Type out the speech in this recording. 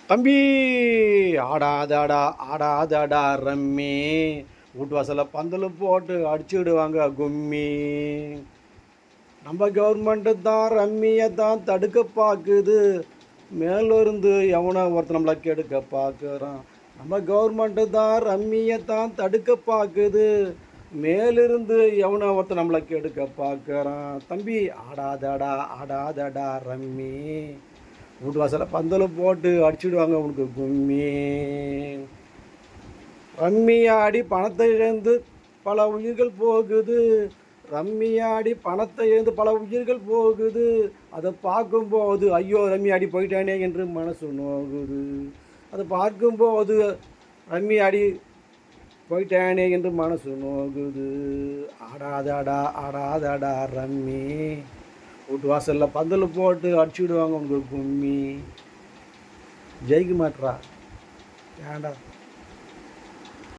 தம்பி ஆடாதடா ஆடாதடா ரம்மி, வீட்டு வாசலில் பந்தல் போட்டு அடிச்சுடுவாங்க கும்மி. நம்ம கவர்மெண்ட்டு தான் ரம்மியை தான் தடுக்க பார்க்குது, மேலிருந்து எவனோ ஒருத்தர் நம்மளை கெடுக்க பார்க்குறான். நம்ம கவர்மெண்ட்டு தான் ரம்மியை தான் தடுக்க பார்க்குது, மேலிருந்து எவனோ ஒருத்தர் நம்மளை கெடுக்க பார்க்குறான். தம்பி ஆடாதடா ஆடாதடா ரம்மி, வீட்டு வாசலில் பந்தல் போட்டு அடிச்சுடுவாங்க உனக்கு கும்மி. ரம்மியாடி பணத்தை இழந்து பல உயிர்கள் போகுது, ரம்மியாடி பணத்தை இழந்து பல உயிர்கள் போகுது. அதை பார்க்கும்போது ஐயோ ரம்மியாடி போயிட்டானே என்று மனசு நோகுது. அதை பார்க்கும்போது ரம்மியாடி போயிட்டானே என்று மனசு நோகுது. ஆடாதடா ஆடாதடா ரம்மி, வீட்டு வாசலில் பந்தல் போட்டு அடிச்சுடுவாங்க உங்களுக்கு கும்மி. ஜெயிக்க மாட்றா ஏன்டா.